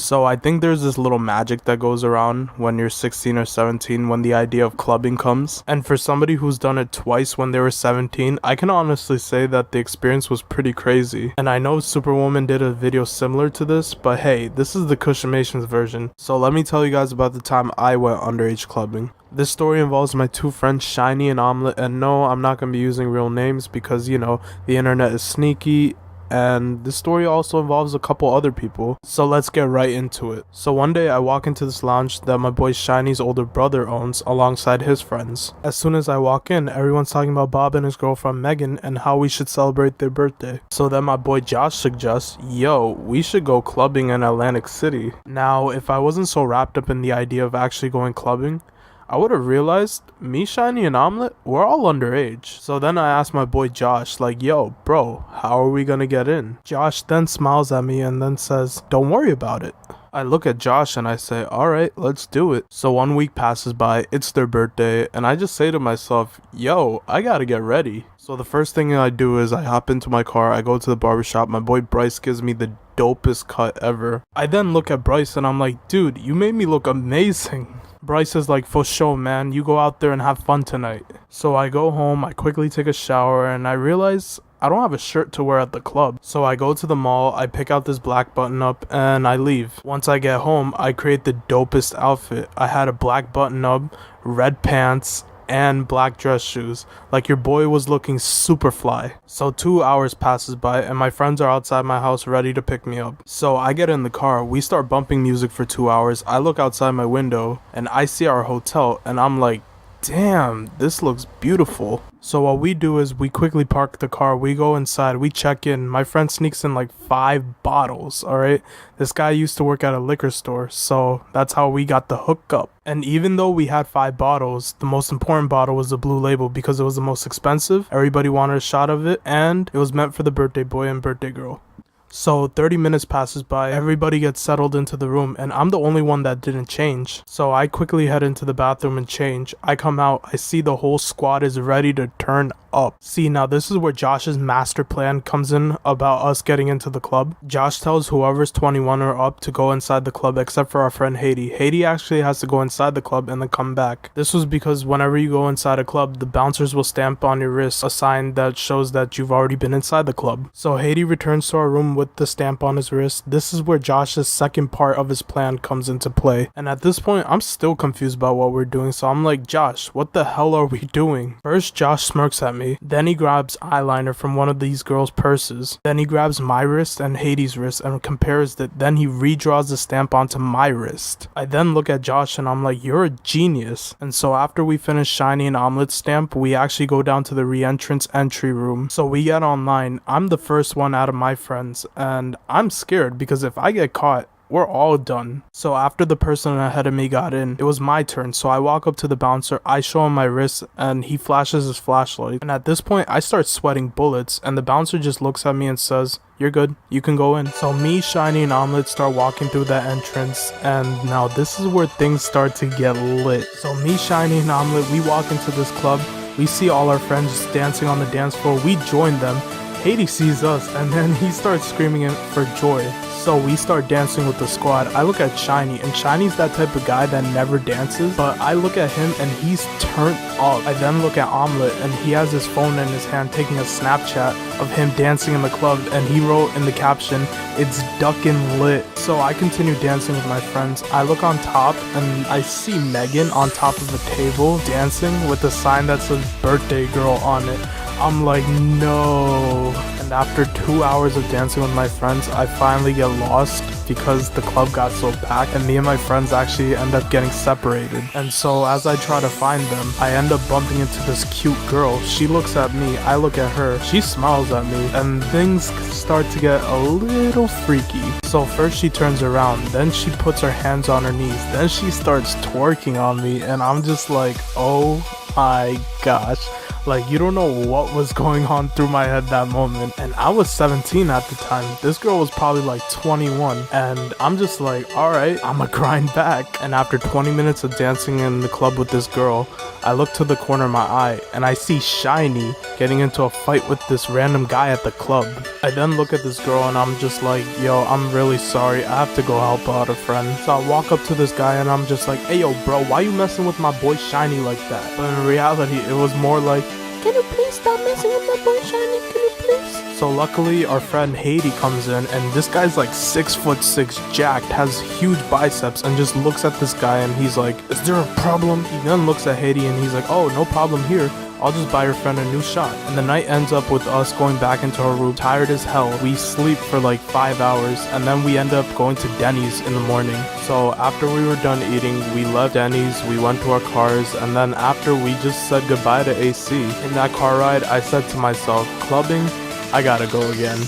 So I think there's this little magic that goes around when you're 16 or 17 when the idea of clubbing comes. And for somebody who's done it twice when they were 17, I can honestly say that the experience was pretty crazy. And I know Superwoman did a video similar to this, but hey, this is the Cushionations version. So let me tell you guys about the time I went underage clubbing. This story involves my two friends Shiny and Omelet, and no, I'm not going to be using real names because, you know, the internet is sneaky. And this story also involves a couple other people, so let's get right into it. So one day I walk into this lounge that my boy Shiny's older brother owns alongside his friends. As soon as I walk in, everyone's talking about Bob and his girlfriend Megan and how we should celebrate their birthday. So then my boy Josh suggests, yo, we should go clubbing in Atlantic City. Now, if I wasn't so wrapped up in the idea of actually going clubbing, I would have realized me, Shiny, and Omelet, we're all underage. So then I asked my boy Josh, like, yo, bro, how are we gonna get in? Josh then smiles at me and then says, don't worry about it. I look at Josh and I say, alright, let's do it. So 1 week passes by, it's their birthday, and I just say to myself, yo, I gotta get ready. So the first thing I do is I hop into my car, I go to the barbershop, my boy Bryce gives me the dopest cut ever. I then look at Bryce and I'm like, dude, you made me look amazing. Bryce is like, for sure, man, you go out there and have fun tonight. So I go home, I quickly take a shower, and I realize I don't have a shirt to wear at the club. So I go to the mall, I pick out this black button up, and I leave. Once I get home, I create the dopest outfit. I had a black button up, red pants, and black dress shoes. Like your boy was looking super fly. So 2 hours passes by and my friends are outside my house ready to pick me up. So I get in the car, we start bumping music for 2 hours. I look outside my window and I see our hotel and I'm like, damn, this looks beautiful. So what we do is we quickly park the car, we go inside, we check in. My friend sneaks in like 5 bottles, alright? This guy used to work at a liquor store, so that's how we got the hookup. And even though we had 5 bottles, the most important bottle was the Blue Label because it was the most expensive. Everybody wanted a shot of it, and it was meant for the birthday boy and birthday girl. So 30 minutes passes by, everybody gets settled into the room, and I'm the only one that didn't change. So I quickly head into the bathroom and change. I come out, I see the whole squad is ready to turn up. See, now this is where Josh's master plan comes in about us getting into the club. Josh tells whoever's 21 or up to go inside the club except for our friend Haiti. Haiti actually has to go inside the club and then come back. This was because whenever you go inside a club, the bouncers will stamp on your wrist a sign that shows that you've already been inside the club. So Haiti returns to our room with the stamp on his wrist. This is where Josh's second part of his plan comes into play. And at this point, I'm still confused about what we're doing. So I'm like, Josh, what the hell are we doing? First, Josh smirks at me. Then he grabs eyeliner from one of these girls' purses. Then he grabs my wrist and Hades' wrist and compares it. Then he redraws the stamp onto my wrist. I then look at Josh and I'm like, you're a genius. And so after we finish Shiny and Omelet's stamp, we actually go down to the re-entrance entry room. So we get online. I'm the first one out of my friends and I'm scared because if I get caught, we're all done. So after the person ahead of me got in, it was my turn. So I walk up to the bouncer, I show him my wrist, and he flashes his flashlight. And at this point, I start sweating bullets, and the bouncer just looks at me and says, you're good, you can go in. So me, Shiny, and Omelet start walking through that entrance, and now this is where things start to get lit. So me, Shiny, and Omelet, we walk into this club, we see all our friends dancing on the dance floor, we join them. Haiti sees us, and then he starts screaming for joy. So we start dancing with the squad. I look at Shiny, and Shiny's that type of guy that never dances, but I look at him and he's turned up. I then look at Omelet, and he has his phone in his hand taking a Snapchat of him dancing in the club, and he wrote in the caption, it's duckin' lit. So I continue dancing with my friends. I look on top, and I see Megan on top of a table dancing with a sign that says birthday girl on it. I'm like, no. And after 2 hours of dancing with my friends, I finally get lost because the club got so packed and me and my friends actually end up getting separated. And so as I try to find them, I end up bumping into this cute girl. She looks at me, I look at her, she smiles at me, and things start to get a little freaky. So first she turns around, then she puts her hands on her knees, then she starts twerking on me, and I'm just like, oh my gosh. Like, you don't know what was going on through my head that moment. And I was 17 at the time. This girl was probably like 21. And I'm just like, alright, I'ma grind back. And after 20 minutes of dancing in the club with this girl, I look to the corner of my eye and I see Shiny getting into a fight with this random guy at the club. I then look at this girl and I'm just like, yo, I'm really sorry. I have to go help out a friend. So I walk up to this guy and I'm just like, hey yo bro, why you messing with my boy Shiny like that? But in reality, it was more like, can you please stop messing with my boy Shiny? Can you please? So luckily our friend Haiti comes in and this guy's like 6'6", jacked, has huge biceps, and just looks at this guy and he's like, is there a problem? He then looks at Haiti and he's like, oh, no problem here. I'll just buy your friend a new shot. And the night ends up with us going back into our room, tired as hell. We sleep for like 5 hours and then we end up going to Denny's in the morning. So after we were done eating, we left Denny's, we went to our cars, and then after we just said goodbye to AC. In that car ride, I said to myself, clubbing, I gotta go again.